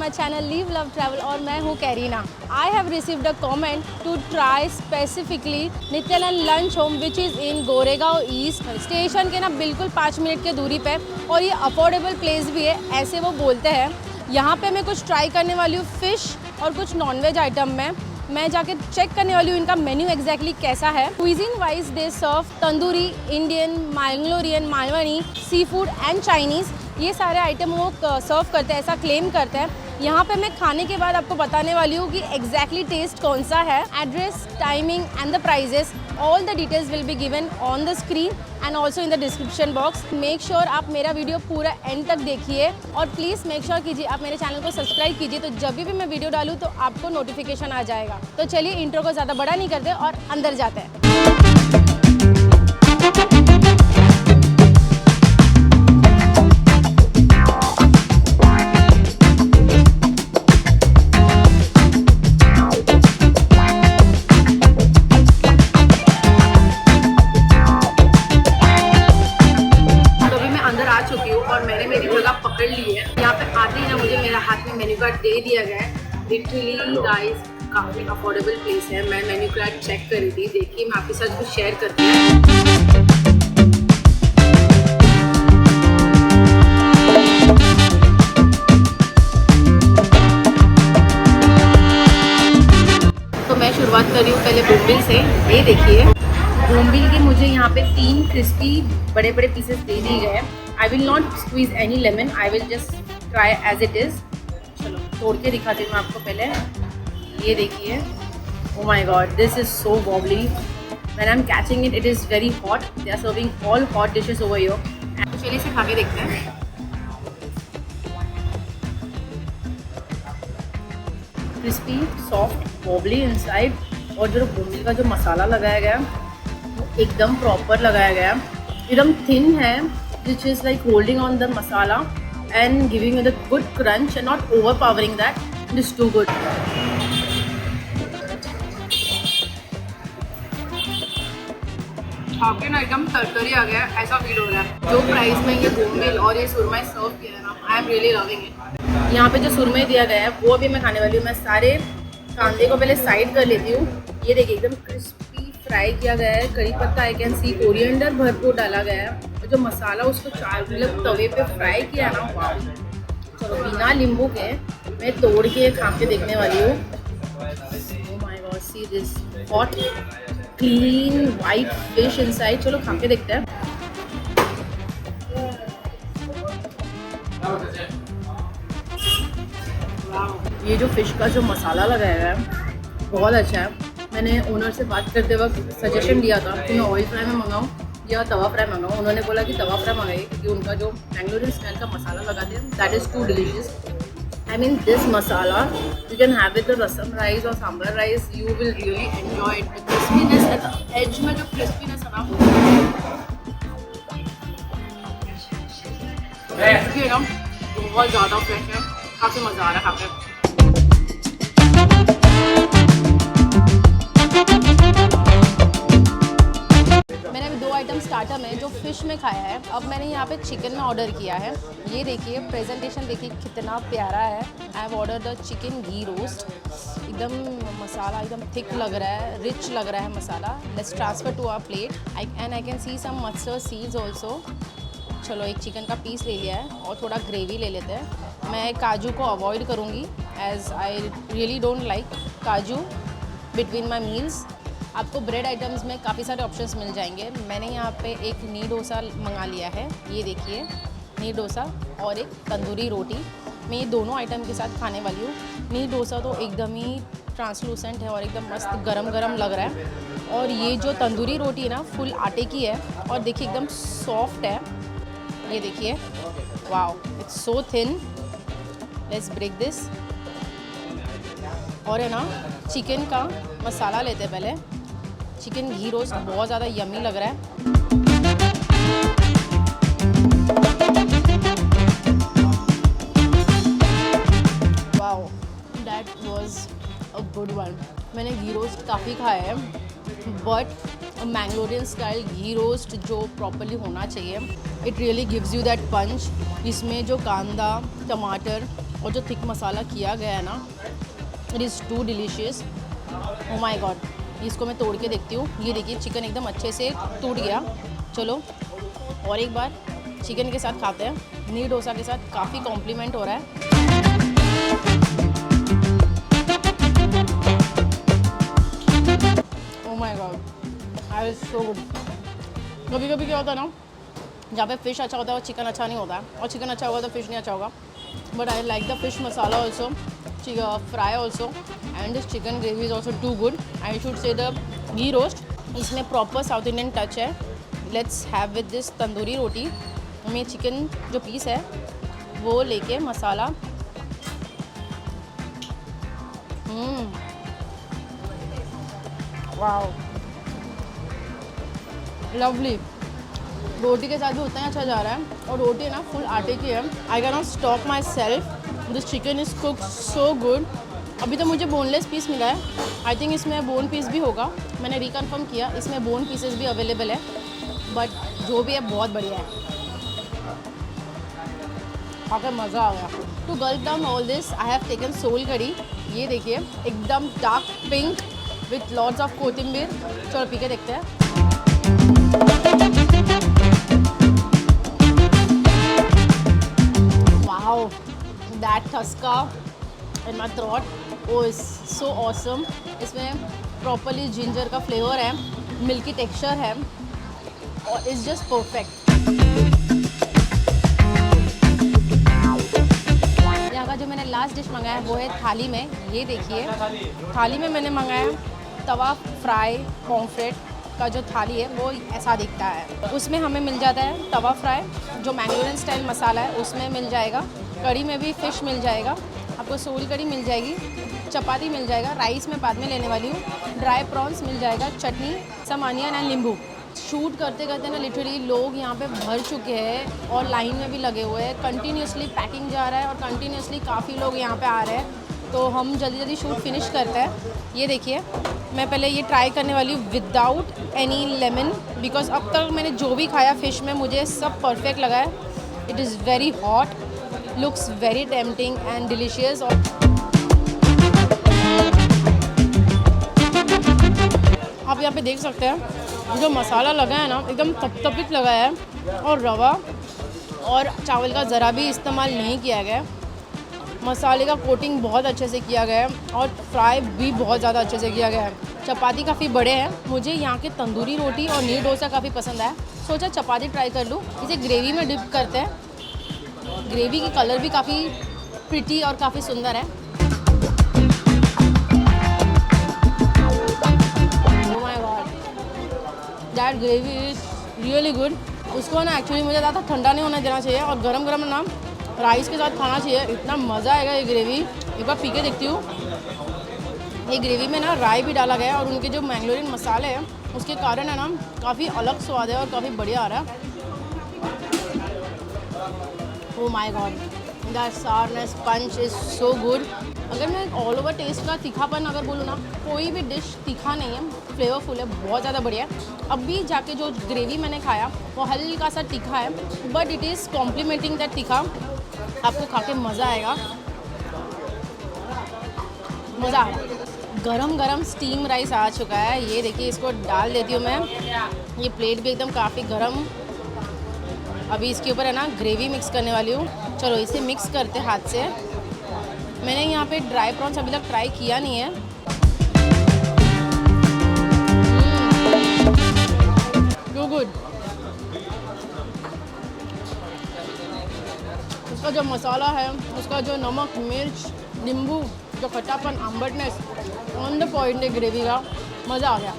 माई channel live love travel और मैं हूँ Karina. I have received a comment to try specifically Nityanand lunch home which is in Goregaon east station के ना बिल्कुल 5 minute की दूरी पे, और ये अफोर्डेबल प्लेस भी है ऐसे वो बोलते हैं। यहाँ पे मैं कुछ ट्राई करने वाली हूँ फ़िश और कुछ नॉनवेज आइटम में। मैं जाके चेक करने वाली हूँ इनका मेन्यू एग्जैक्टली कैसा है। Cuisine wise they serve tandoori, Indian, Mangalorean, Malvani, seafood and Chinese, ये सारे आइटम वो सर्व करते हैं, ऐसा क्लेम करते हैं। यहाँ पे मैं खाने के बाद आपको बताने वाली हूँ कि एग्जैक्टली टेस्ट कौन सा है। Address, timing and the prices, all the details will be given on the screen and also in the description box. Make sure आप मेरा वीडियो पूरा एंड तक देखिए और प्लीज़ मेक श्योर कीजिए आप मेरे चैनल को सब्सक्राइब कीजिए, तो जब भी मैं वीडियो डालूँ तो आपको नोटिफिकेशन आ जाएगा। तो चलिए इंट्रो को ज़्यादा बड़ा नहीं करते और अंदर जाते हैं। पकड़ ली है। यहाँ पे आते ही ना मुझे मेरा हाथ में मेन्यू कार्ड दे दिया गया है। लिटरली गाइस काफ़ी अफोर्डेबल प्लेस है। मैं मेन्यू कार्ड चेक कर रही थी, देखिए मैं आपके साथ कुछ शेयर करती हूँ। तो मैं शुरुआत कर रही हूँ पहले बोम्बिल से। ये देखिए बोम्बिल के मुझे यहाँ पे 3 क्रिस्पी बड़े बड़े पीसेस दे दिए गए हैं। I will not squeeze any lemon. I will just try as it is. चलो तोड़ के दिखाती हूँ आपको पहले। ये देखिए, oh my god, this is so wobbly. When I'm catching it, it is very hot. They are serving all hot dishes over here. तो चलिए इसे खा के देखते हैं। Crispy, soft, wobbly inside, और जो बोम्बिल का जो मसाला लगाया गया वो एकदम प्रॉपर लगाया गया, एकदम थिन है, which is like holding on the masala and giving it a good crunch and not overpowering that. It is too good. खाके ना एकदम तरतरी आ गया, ऐसा फील हो रहा है। जो प्राइस में ये बोम्बिल और ये सुरमई सर्व किया है ना, I am really loving it. यहाँ पे जो सुरमई दिया गया है वो अभी मैं खाने वाली हूँ। मैं सारे कांदे को पहले साइड कर लेती हूँ। ये देखिए एकदम क्रिस्पी फ्राई किया गया है। करी पत्ता, आई कैन सी, कोरिएंडर भरपूर डाला गया है। जो मसाला उसको मतलब तवे पे फ्राई किया ना, वाह। चलो बिना नींबू के मैं तोड़ के खा के देखने वाली हूँ। Oh my God, see this hot clean white fish inside. चलो खा के देखते हैं। ये जो फिश का जो मसाला लगाया है बहुत अच्छा है। मैंने ओनर से बात करते वक्त सजेशन दिया था कि मैं ऑयल फ्राई में मंगाऊँ या तवा फ्राई मंगाऊँ। उन्होंने बोला कि तवा फ्राई मंगाइए क्योंकि उनका जो मैंगलोरियन स्टाइल का मसाला लगाते हैं that is too delicious. I mean this masala you can have with the rasam rice और sambar rice, you will really enjoy it. The crispiness at the edge में जो क्रिस्पीनेस है ना बहुत ज़्यादा फ्रेश है, काफ़ी मज़ा आ रहा है खा के। स्टार्टर में जो फ़िश में खाया है, अब मैंने यहाँ पे चिकन में ऑर्डर किया है। ये देखिए प्रेजेंटेशन देखिए कितना प्यारा है। I have order the chicken ghee roast. एकदम मसाला एकदम थिक लग रहा है, रिच लग रहा है मसाला। Let's transfer to our plate and I can see some mustard seeds also. चलो एक चिकन का पीस ले लिया है और थोड़ा ग्रेवी ले लेते हैं। मैं काजू को अवॉइड करूँगी as I really don't like kaju between my meals. आपको ब्रेड आइटम्स में काफ़ी सारे ऑप्शंस मिल जाएंगे। मैंने यहाँ पे एक नी डोसा मंगा लिया है। ये देखिए नी डोसा और एक तंदूरी रोटी। मैं ये दोनों आइटम के साथ खाने वाली हूँ। नी डोसा तो एकदम ही ट्रांसलूसेंट है और एकदम मस्त गरम गरम लग रहा है। और ये जो तंदूरी रोटी है ना फुल आटे की है और देखिए एकदम सॉफ्ट है। ये देखिए wow, it's so thin. Let's break this. और है ना चिकन का मसाला लेते हैं पहले। चिकन घी रोस्ट बहुत ज़्यादा यम्मी लग रहा है। Wow, that was a good one. मैंने घी रोस्ट काफ़ी खाया है but Mangalorean style ghee roast जो प्रॉपर्ली होना चाहिए, it really gives you that punch. इसमें जो कांदा, टमाटर और जो थिक मसाला किया गया है ना, it is too delicious. Oh my God, इसको मैं तोड़ के देखती हूँ। ये देखिए चिकन एकदम अच्छे से टूट गया। चलो और एक बार चिकन के साथ खाते हैं। नीर डोसा के साथ काफ़ी कॉम्प्लीमेंट हो रहा है। Oh my God, that is so good. कभी कभी क्या होता है ना, जहाँ पे फ़िश अच्छा होता है और चिकन अच्छा नहीं होता है, और चिकन अच्छा होगा तो फ़िश नहीं अच्छा होगा। But I like the fish masala also, fry also, and this chicken gravy is also too good. I should say the ghee roast, इसमें प्रॉपर साउथ इंडियन टच है। Let's have with this tandoori roti. हमें chicken जो piece है वो लेके मसाला, wow lovely. रोटी के साथ भी उतना ही अच्छा जा रहा है, और रोटी ना फुल आटे की है। I can not stop my self, this chicken is cook so good. अभी तो मुझे बोनलेस पीस मिला है, आई थिंक इसमें बोन पीस भी होगा। मैंने रिकन्फर्म किया, इसमें बोन पीसेस भी अवेलेबल है, बट जो भी है बहुत बढ़िया है। खाकर मज़ा आ गया। To gulp down all this I have taken sol curry. ये देखिए एकदम dark pink with lots of kothimbir. चलो पी के देखते हैं। Wow, that thaska in my throat, oh is so awesome. इसमें प्रॉपरली जिंजर का फ्लेवर है, मिल्की टेक्सचर है, और इज़ जस्ट परफेक्ट। यहाँ का जो मैंने लास्ट डिश मंगाया है वो है थाली में। ये देखिए थाली में मैंने मंगाया तवा फ्राई पॉम्फ्रेट का जो थाली है वो ऐसा दिखता है। उसमें हमें मिल जाता है तवा फ्राई, जो मैंगलोरियन स्टाइल मसाला है उसमें मिल जाएगा। कड़ी में भी फ़िश मिल जाएगा, आपको सोल कड़ी मिल जाएगी, चपाती मिल जाएगा, राइस में बाद में लेने वाली हूँ, ड्राई प्रॉन्स मिल जाएगा, चटनी, सम अनियन एंड नींबू। शूट करते करते ना लिटरली लोग यहाँ पे भर चुके हैं और लाइन में भी लगे हुए हैं। कंटिन्यूसली पैकिंग जा रहा है और कंटिन्यूसली काफ़ी लोग यहाँ पे आ रहे हैं, तो हम जल्दी जल्दी शूट फिनिश करते हैं। ये देखिए मैं पहले ये ट्राई करने वाली हूँ विदाउट एनी लेमन, बिकॉज अब तक मैंने जो भी खाया फ़िश में मुझे सब परफेक्ट लगा है। It is very hot, looks very tempting and delicious. आप यहाँ पे देख सकते हैं जो मसाला लगा है ना एकदम तपतपित लगा है, और रवा और चावल का ज़रा भी इस्तेमाल नहीं किया गया है। मसाले का कोटिंग बहुत अच्छे से किया गया है और फ्राई भी बहुत ज़्यादा अच्छे से किया गया है। चपाती काफ़ी बड़े हैं। मुझे यहाँ के तंदूरी रोटी और नीर डोसा काफ़ी पसंद आया, सोचा चपाती ट्राई कर लूँ। इसे ग्रेवी में डिप करते हैं। ग्रेवी की कलर भी काफ़ी प्रिटी और काफ़ी सुंदर है। That gravy is really good. उसको ना एक्चुअली मुझे ज़्यादा ठंडा नहीं होना देना चाहिए, और गरम गरम ना राइस के साथ खाना चाहिए। इतना मज़ा आएगा ये ग्रेवी। एक बार पी के देखती हूँ। ये ग्रेवी में ना राई भी डाला गया है, और उनके जो मैंगलोरियन मसाले हैं उसके कारण है ना काफ़ी अलग स्वाद है और काफ़ी बढ़िया आ रहा है। Oh my God, that sourness punch is so good. अगर मैं ऑल ओवर टेस्ट का तीखापन अगर बोलूँ ना, कोई भी डिश तीखा नहीं है, फ्लेवरफुल है, बहुत ज़्यादा बढ़िया है। अभी जाके जो ग्रेवी मैंने खाया वो हल्का सा तीखा है, but it is complementing that teekha. आपको खा के मज़ा आएगा, मज़ा आएगा। गरम गरम स्टीम राइस आ चुका है। ये देखिए इसको डाल देती हूँ मैं। ये प्लेट भी एकदम काफ़ी गरम। अभी इसके ऊपर है ना ग्रेवी मिक्स करने वाली हूँ। चलो इसे मिक्स करते हाथ से। मैंने यहाँ पे ड्राई प्रॉन्स अभी तक ट्राई किया नहीं है। Too good. उसका जो मसाला है, उसका जो नमक, मिर्च, नींबू, जो खट्टापन, आम्बटनेस ऑन द पॉइंट है ग्रेवी का, मज़ा आ गया।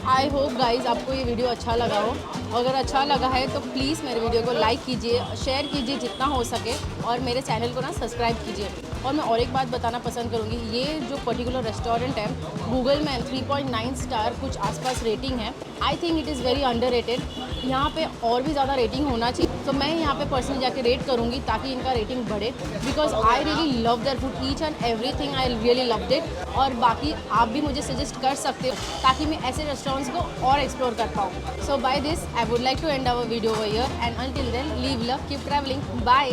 आई होप गाइज आपको ये वीडियो अच्छा लगा हो। अगर अच्छा लगा है तो प्लीज़ मेरे वीडियो को लाइक कीजिए, शेयर कीजिए जितना हो सके, और मेरे चैनल को ना सब्सक्राइब कीजिए। और मैं और एक बात बताना पसंद करूँगी, ये जो पर्टिकुलर रेस्टोरेंट है गूगल में 3.9 स्टार कुछ आसपास रेटिंग है। I think it is very underrated. यहाँ पे और भी ज़्यादा रेटिंग होना चाहिए, तो मैं यहाँ पे पर्सनली जाके रेट करूँगी ताकि इनका रेटिंग बढ़े, because I really love their food, each and everything I really loved it. और बाकी आप भी मुझे सजेस्ट कर सकते हो ताकि मैं ऐसे रेस्टोरेंट्स को और एक्सप्लोर कर पाऊँ। So by this I would like to end our video over here, and until then live love, keep travelling, bye.